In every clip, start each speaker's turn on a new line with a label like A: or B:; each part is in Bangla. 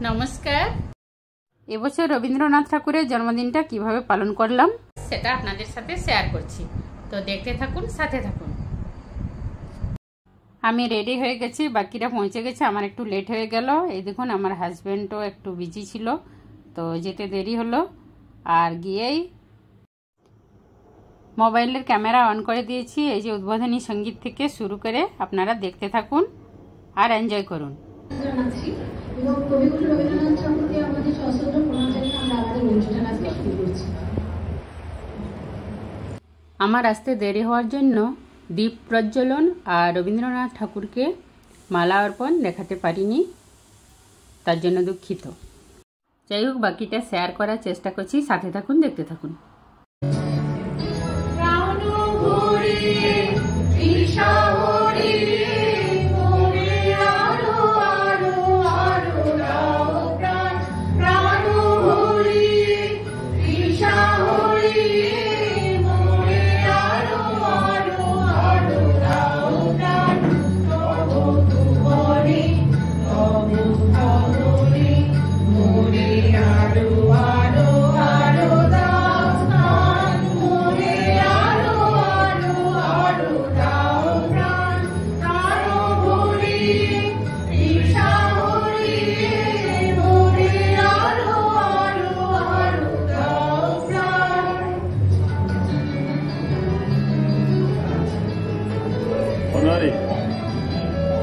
A: নমস্কার। এবছর রবীন্দ্রনাথ ঠাকুরের জন্মদিনটা কিভাবে পালন করলাম সেটা আপনাদের সাথে শেয়ার করছি, তো দেখতে থাকুন, সাথে থাকুন। আমি রেডি হয়ে গেছি, বাকিরা পৌঁছে গেছে, আমার একটু লেট হয়ে গেল। এই দেখুন আমার হাজব্যান্ডও একটু বিজি ছিল, তো যেতে দেরি হলো। আর গিয়েই মোবাইলের ক্যামেরা অন করে দিয়েছি। এই যে উদ্বোধনী সঙ্গীত থেকে শুরু করে আপনারা দেখতে থাকুন আর এনজয় করুন।
B: এবং কবিগুরু রবীন্দ্রনাথ ঠাকুরকে আমাদের সশ্রদ্ধ প্রণাম জানিয়ে আমরা আমাদের অনুষ্ঠান আজকে শুরু করছি।
A: আমার আসতে দেরি হওয়ার জন্য দীপ প্রজ্বলন আর রবীন্দ্রনাথ ঠাকুরকে মালা অর্পণ দেখাতে পারিনি, তার জন্য দুঃখিত। যাই হোক, বাকিটা শেয়ার করার চেষ্টা করছি, সাথে থাকুন, দেখতে থাকুন।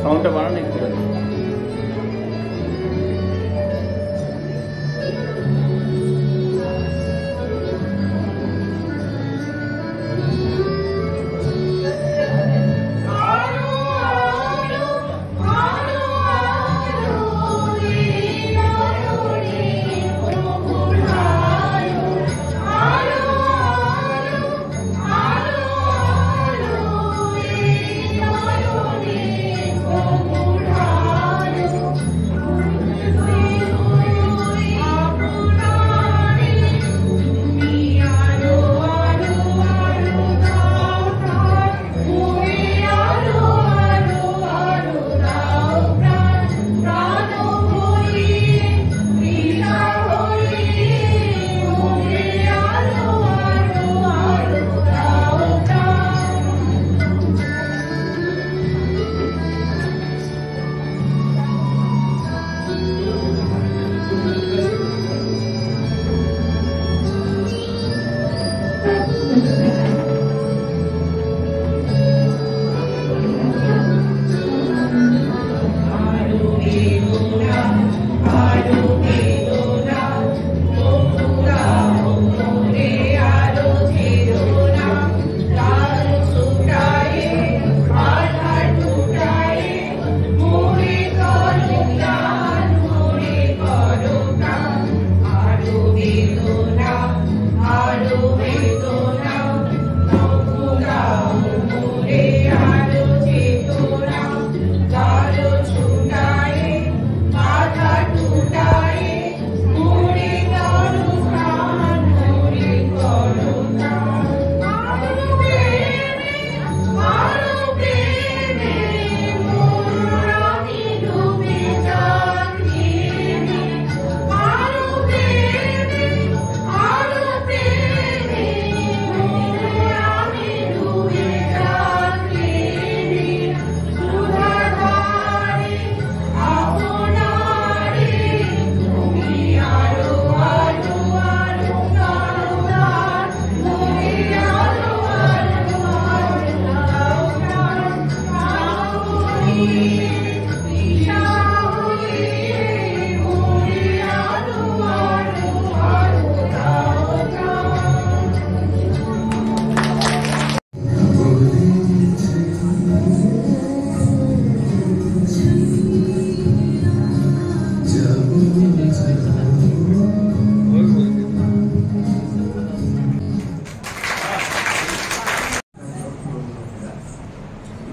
C: সাউন্ডটা বাড়ানো একটু।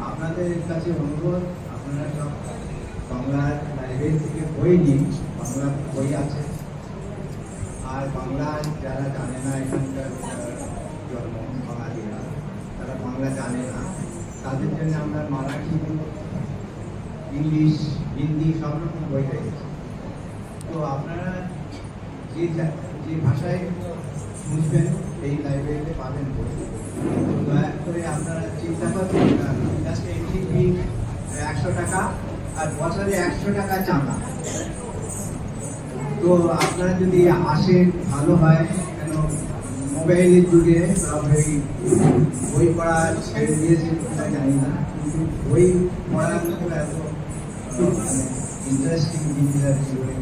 D: আপনাদের কাছে অনুরোধ, আপনারা সব বাংলার লাইব্রেরি থেকে বই নিন, বাংলা বই আছে। আর বাংলা যারা জানে না, এখানকার জন্ম বাঙালিরা, তারা বাংলা জানে না, তাদের জন্য আমরা মারাঠি, ইংলিশ, হিন্দি সব রকম বই রয়েছে। তো আপনারা যে ভাষায় বুঝবেন এই লাইব্রেরিতে পাবেন বই। দয়া করে আপনারা চিন্তা করবেন, জাস্ট এন্ট্রি ফি 100 টাকা আর বছরে 100 টাকা চাঁদা। তো আপনারা যদি আসেন ভালো হয়, কেন মোবাইলের যুগে বই পড়া ছেড়ে দিয়েছে জানি না, কিন্তু বই পড়ার মতো এত ইন্টারেস্টিং জিনিস আর জীবনে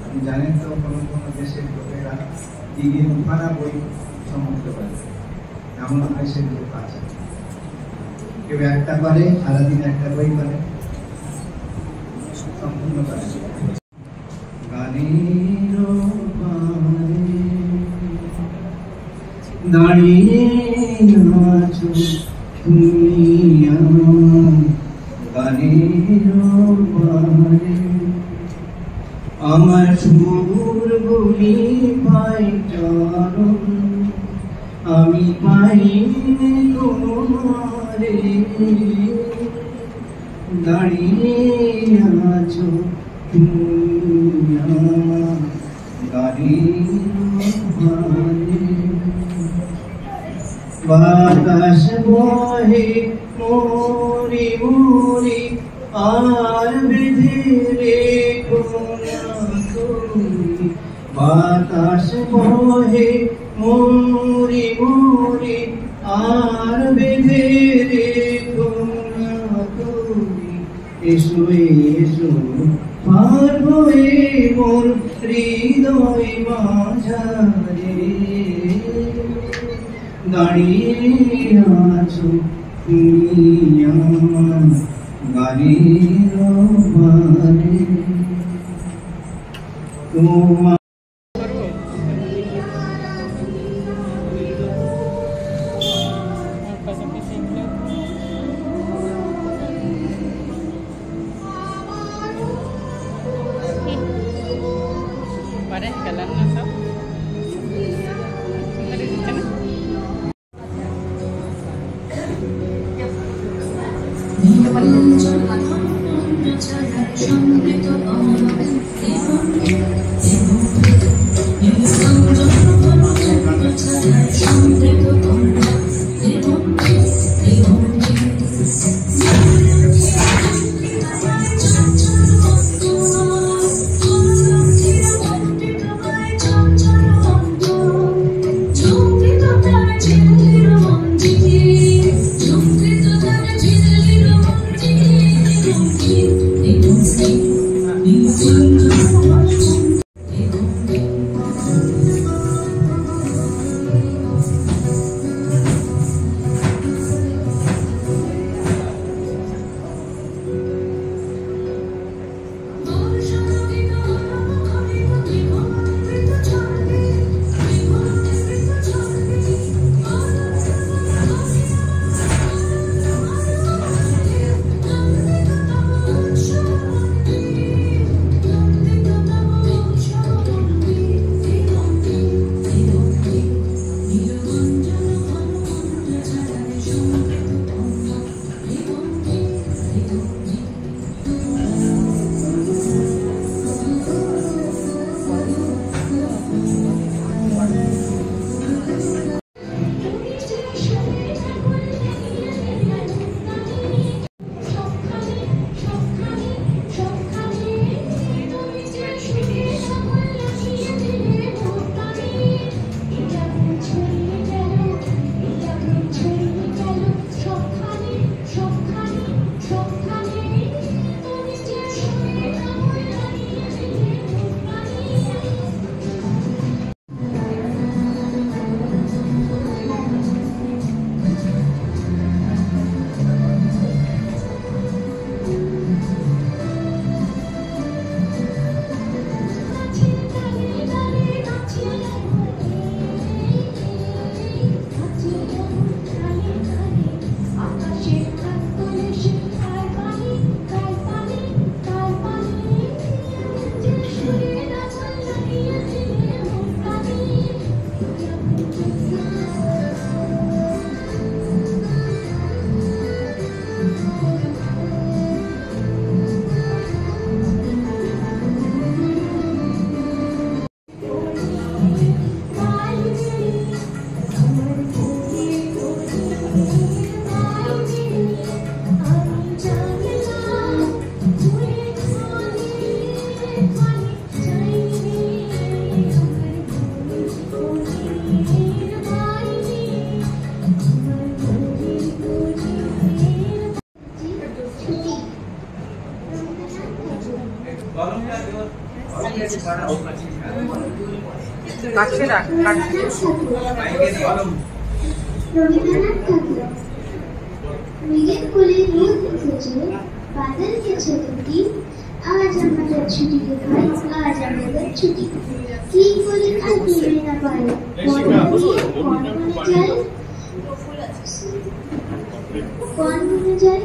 D: আপনি জানেন তো, কোনো কোনো দেশের লোকেরা দিদির মুখানা বই সমাপ্ত করে, এমন দেশের লোক আছে। কেউ একটা করে, সারাদিন একটা বই করে, সম্পূর্ণ করে। দাঁড়িয়ে আছো তুমি আমার সুর বলি পাই চরণ, আমি পাই তোমারে। দাঁড়িয়ে আছো তুমি বাতাস বহে মোরি মোরি আর বেঁধে রেখো না তুমি। বাতাস বহে মোরি মোরি আর বেঁধে রেখো না তুমি। এসো এসো পার হয়ে মোর হৃদয় মাঝারে, দাঁড়িয়ে আছো তুমি আমার গাড়ির পারে। তোমার
B: रवींद्रनाथ ठाकुर मेघेर कोले रोद उठেছে बादल के छतरी आज আমাদের ছুটি ভাই आज আমাদের ছুটি কি করে থাকতে না পারে কোন মনে যায়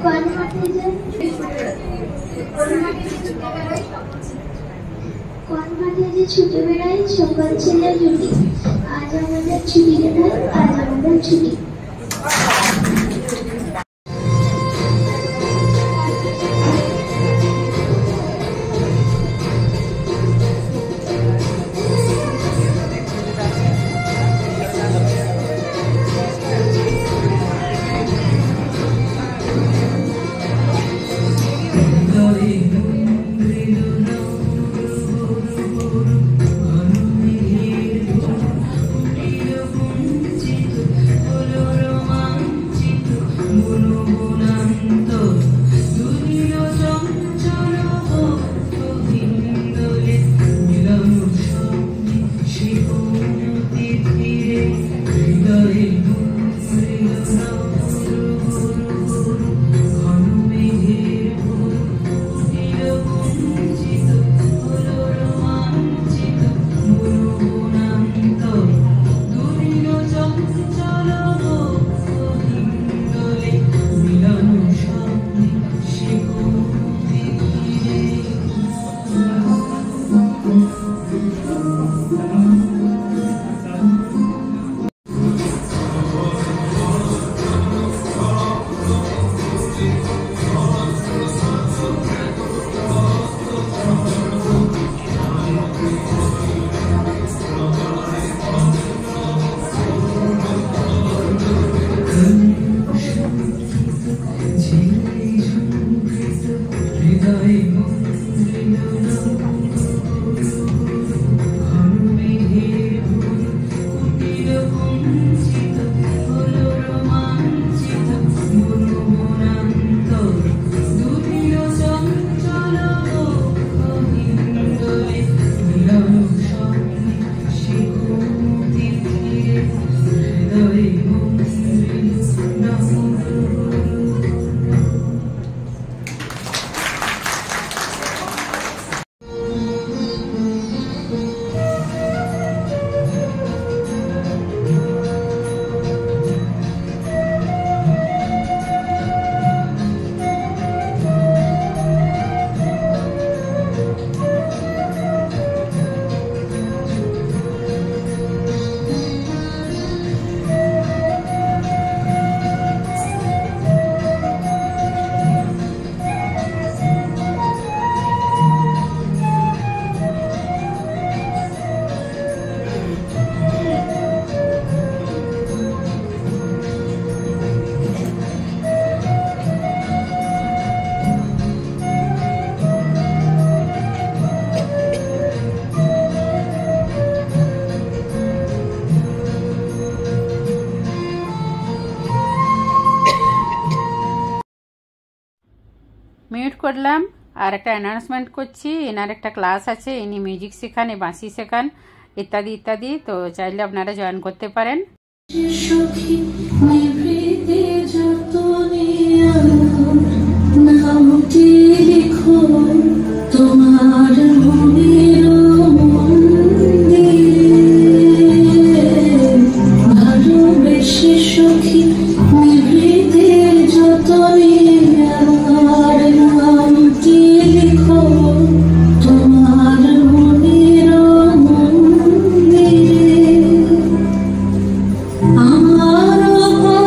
B: কোন হাতে যায় কোন মাঠে যে ছুটে বেড়াই সকাল ছেলে জুটি আজ আমাদের ছুটি রে ভাই আজ আমাদের ছুটি
A: মিউট করলাম। আর একটা অ্যানাউন্সমেন্ট করছি, এনার একটা ক্লাস আছে, ইনি মিউজিক শেখান, বাঁশি শেখান ইত্যাদি ইত্যাদি। তো চাইলে আপনারা জয়েন করতে পারেন।
B: আমার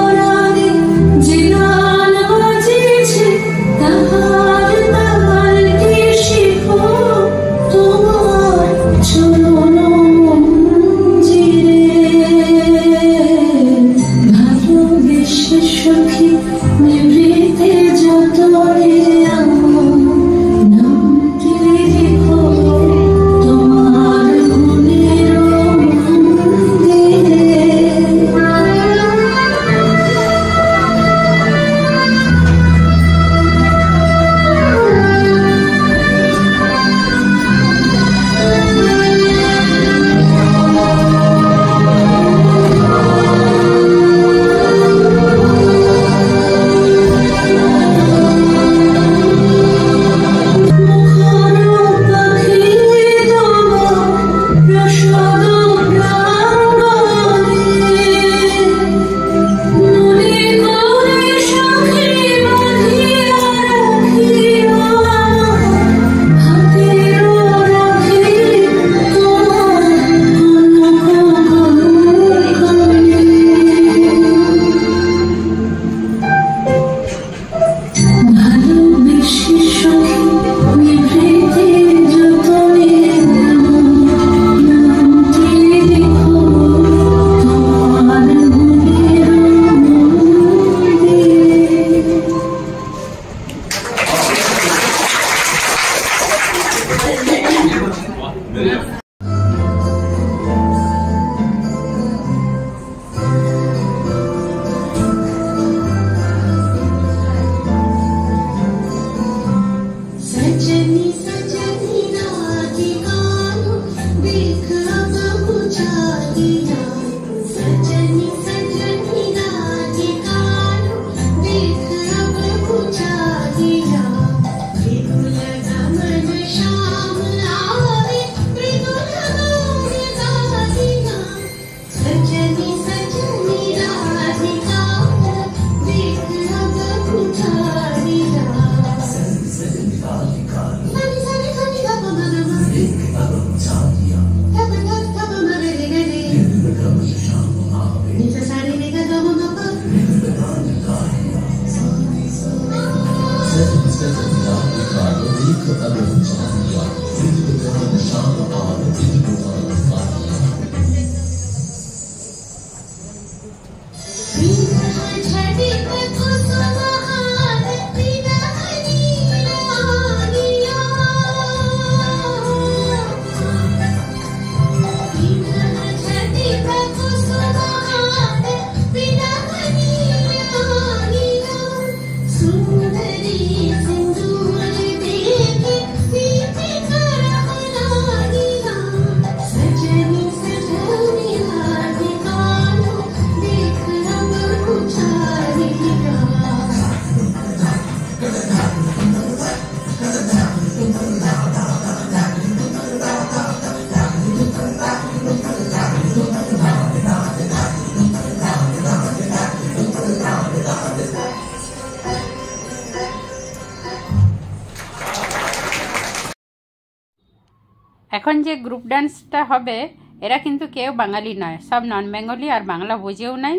A: এখন যে গ্রুপ ডান্সটা হবে এরা কিন্তু কেউ বাঙালি নয়, সব নন বেঙ্গলি আর বাংলা বোঝেও নাই,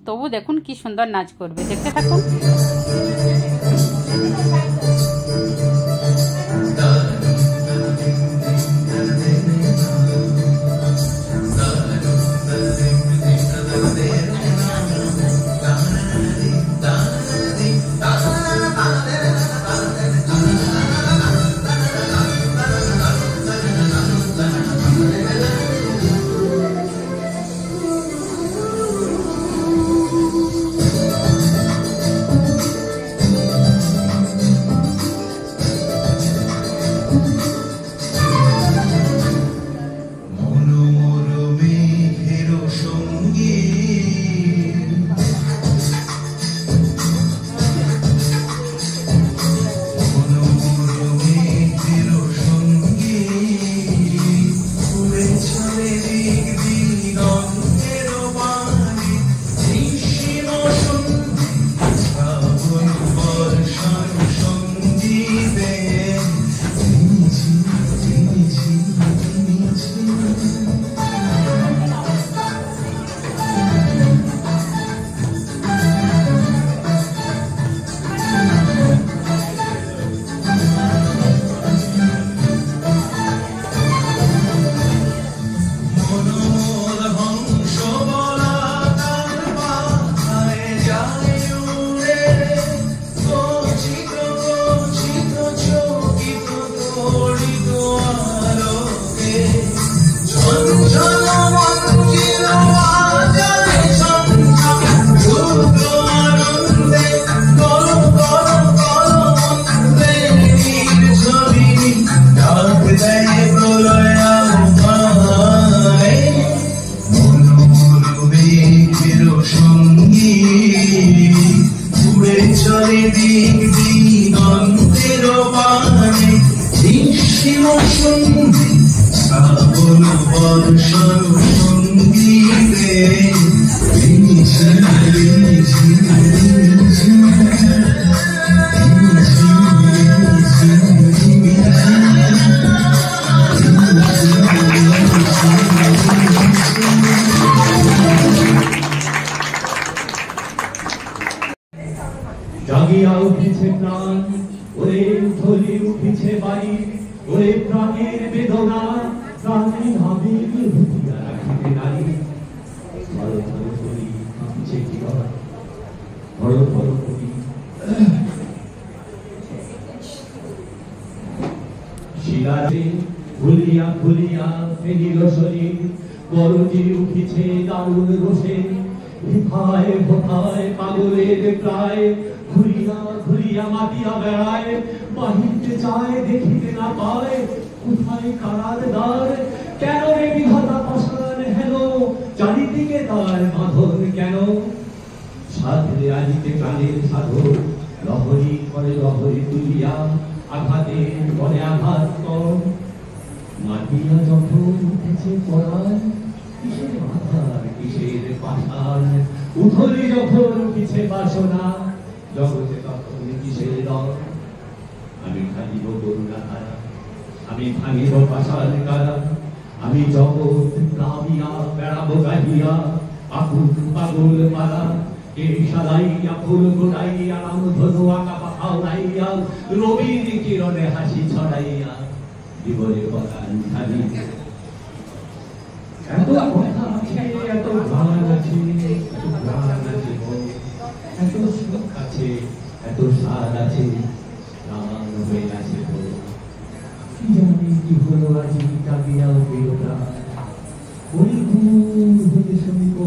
A: তবু দেখুন কি সুন্দর নাচ করবে, দেখতে থাকুন।
C: জাগিয়া উঠেছে প্রাণ, ওরে উঠলি উঠেছে বাড়ি, ওরে প্রাণের বেদনা, প্রাণে ভাবি ভুতিয়া রাখিতে নারী। ধরো ধরো করি কাঁপছে কি গলা, ধরো ধরো করি শিলারে ভুলিয়া ভুলিয়া ফেলিল শরীর, গরজি উঠিছে দারুণ রোষে। কোথায় কোথায় পাগলের প্রায়, ঘুরিয়া ঘুরিয়া মাতিয়া বেড়ায়, বাহিরতে চায় দেখিতে না পায়, কোথায় কারার দ্বার, কেন রে বিধাতা পাষাণ হেন, চারিদিকে তার বাঁধন কেন। সাধে আনিতে প্রাণের সাধন, লহরী করে লহরী তুলিয়া, আঘাতে করে আঘাত কর। মাটিয়া যখন উঠেছে পরাণ, কিসের মাথার কিসের পাঠান, উঠলি যখন উঠেছে বাসনা, জগতে তখন কিসের দল। আমি ভাঙিব করুণা ধারা, আমি ভাঙিব পাশার কারা, আমি জগৎ নামিয়া বেড়াবো গাহিয়া, আকুল পাগল পারা, এই সালাইয়া ফুল গোটাইয়া রাম ধনু আঁকা হাওড়াইয়া রবির কিরণে হাসি ছড়াইয়া জীবনের পরাণ ঢালি এত কথা আছে এত গান আছে এত প্রাণ আছে এত সুখ আছে এত স্বাদ আছে প্রাণ হয়ে আছে কি জানি কি হলো আজ কাবিয়া বেরোটা ওই ঘুম হতে সমীপ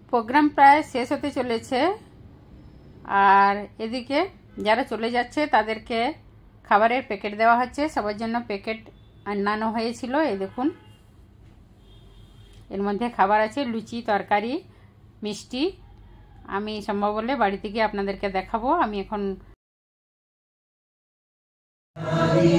A: প্রোগ্রাম প্রায় শেষ হতে চলেছে, আর এদিকে যারা চলে যাচ্ছে তাদেরকে খাবারের প্যাকেট দেওয়া হচ্ছে। সবার জন্য প্যাকেট আনানো হয়েছিল। এই দেখুন, এর মধ্যে খাবার আছে, লুচি, তরকারি, মিষ্টি। আমি সম্ভব হলে বাড়িতে গিয়ে আপনাদেরকে দেখাবো। আমি এখন
E: Thank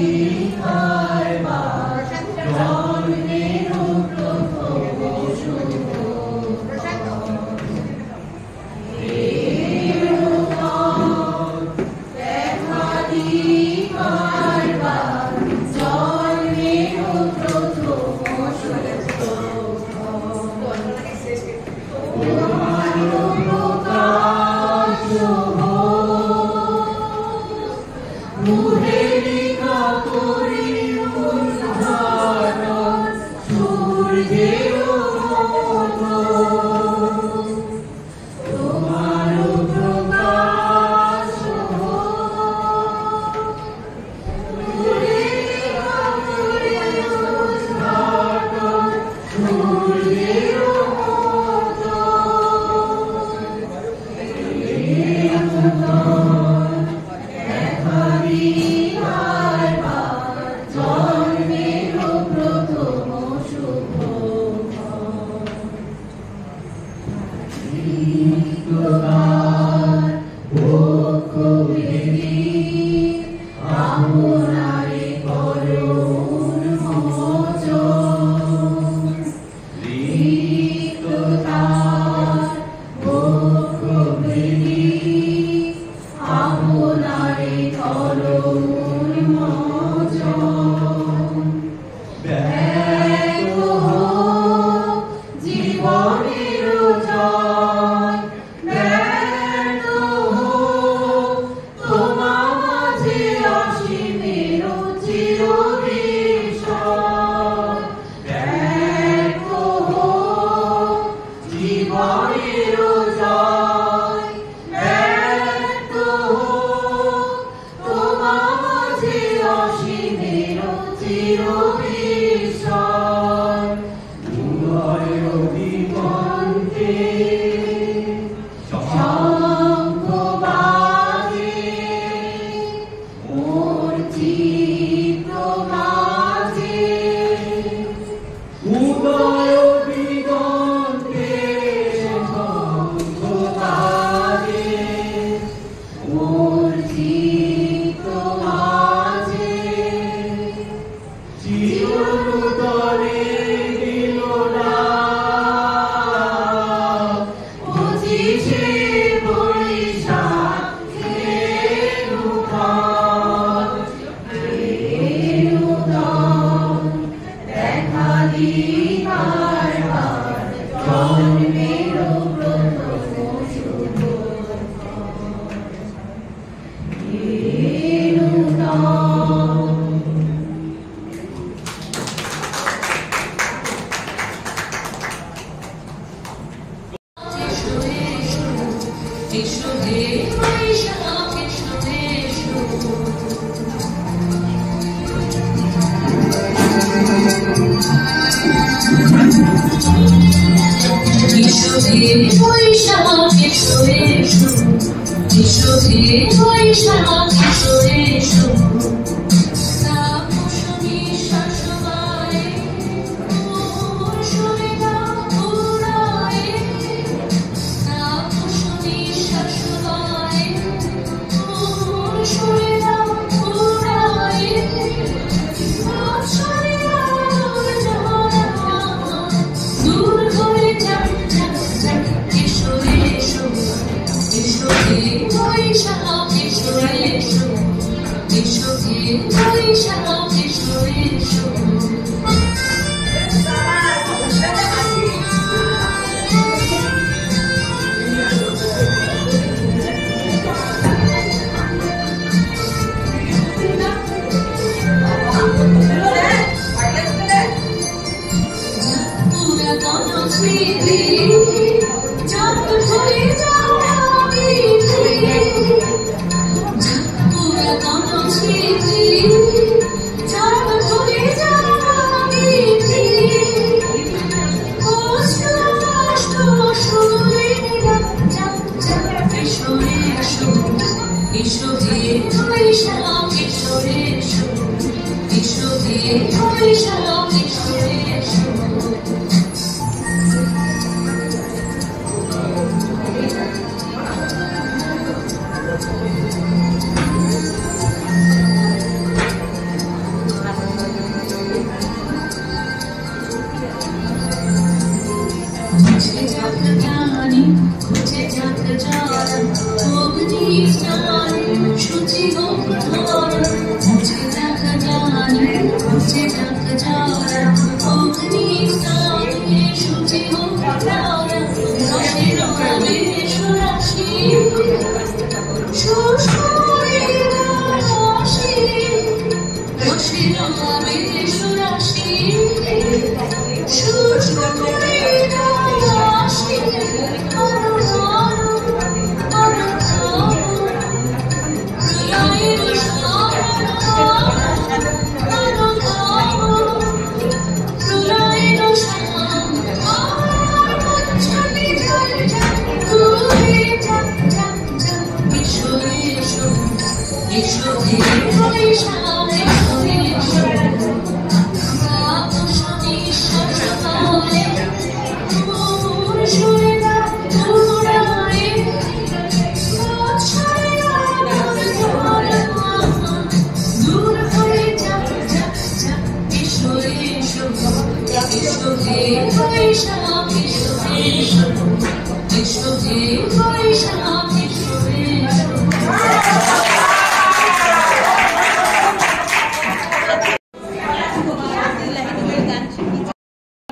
E: you.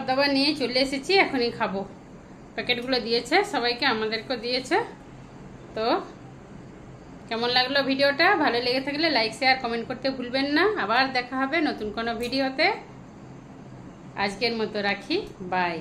A: দাবার নিয়ে চলে এসেছি, এখনই খাবো। প্যাকেটগুলো দিয়েছে সবাইকে, আমাদেরকেও দিয়েছে। তো কেমন লাগলো ভিডিওটা? ভালো লেগে থাকলে লাইক শেয়ার কমেন্ট করতে ভুলবেন না। আবার দেখা হবে নতুন কোনো ভিডিওতে। আজকের মতো রাখি, বাই।